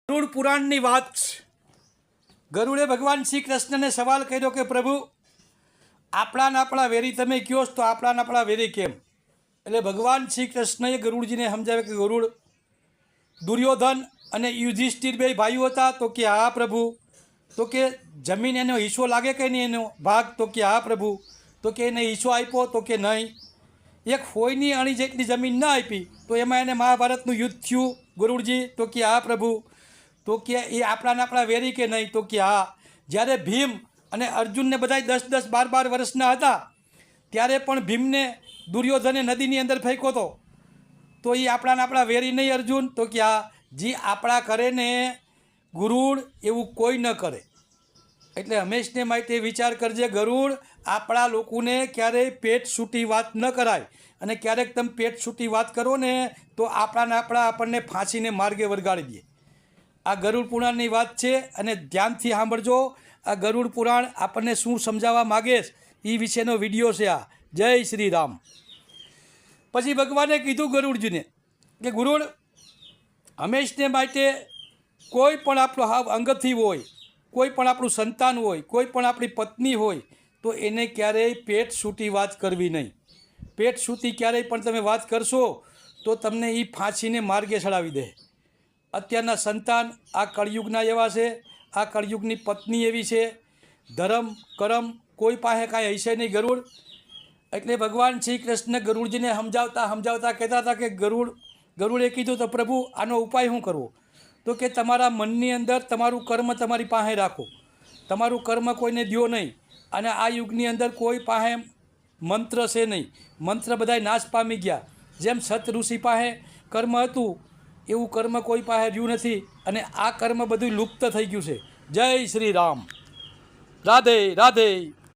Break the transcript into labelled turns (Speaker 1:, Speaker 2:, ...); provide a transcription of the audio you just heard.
Speaker 1: ગરુડ પુરાણની વાત છે। ગરુડે ભગવાન શ્રી કૃષ્ણને સવાલ કર્યો કે પ્રભુ આપણા વેરી તમે કહો તો આપણા વેરી કેમ? એટલે ભગવાન શ્રી કૃષ્ણએ ગરુડજીને સમજાવે કે ગરુડ દુર્યોધન અને યુધિષ્ઠિર બે ભાઈઓ હતા તો કે હા પ્રભુ। તો કે જમીન એનો હિસ્સો લાગે કે નહીં એનો ભાગ? તો કે હા પ્રભુ। તો કે એને હિસ્સો આપ્યો? તો કે નહીં। એક ફોઈની અણી જેટલી જમીન ના આપી તો એમાં એને મહાભારતનું યુદ્ધ થયું ગરુડજી? તો કે હા પ્રભુ। તો કે એ આપણા વેરી કે નહીં? તો કે હા। જ્યારે ભીમ અને અર્જુનને બધા 10-10 12-12 વર્ષના હતા ત્યારે પણ ભીમને દુર્યોધને નદીની અંદર ફેંક્યો હતો તો એ આપણા વેરી નહીં અર્જુન? તો કે હા। જે આપણા કરે ને ગરુડ એવું કોઈ ન કરે। એટલે હંમેશને માટે વિચાર કરજે ગરુડ, આપણા લોકોને ક્યારેય પેટ છૂટી વાત ન કરાય અને ક્યારેક તમે પેટ છૂટી વાત કરો ને તો આપણને ફાંસીને માર્ગે વળગાડી દે। આ ગરુડ પુરાણની વાત છે અને ધ્યાનથી સાંભળજો। આ ગરુડ પુરાણ આપણને શું સમજાવવા માગે એ વિશેનો વિડીયો છે આ। જય શ્રી રામ। પછી ભગવાને કીધું ગરુડજીને કે ગરુડ, હંમેશને માટે કોઈ પણ આપણો હાવ અંગથી હોય, કોઈ પણ આપણું સંતાન હોય, કોઈ પણ આપણી પત્ની હોય તો એને ક્યારેય પેટ છૂટી વાત કરવી નહીં। પેટ છૂટી ક્યારેય પણ તમે વાત કરશો તો તમને એ ફાંસીને માર્ગે ચડાવી દે। અત્યારના સંતાન આ કળિયુગના એવા છે, આ કળિયુગની પત્ની એવી છે, ધર્મ કરમ કોઈ પાસે કાંઈ હશે નહીં ગરુડ। એટલે ભગવાન શ્રી કૃષ્ણ ગરુડજીને સમજાવતા કહેતા હતા કે ગરુડે કીધું તો પ્રભુ આનો ઉપાય શું કરવો? તો કે તમારા મનની અંદર તમારું કર્મ તમારી પાસે રાખો, તમારું કર્મ કોઈને દ્યો નહીં। અને આ યુગની અંદર કોઈ પાસે મંત્ર છે નહીં, મંત્ર બધાય નાશ પામી ગયા। જેમ સત ઋષિ પાસે કર્મ હતું એવું કર્મ કોઈ પાસે રહ્યું નથી અને આ કર્મ બધું લુપ્ત થઈ ગયું છે। જય શ્રી રામ। રાધે રાધે।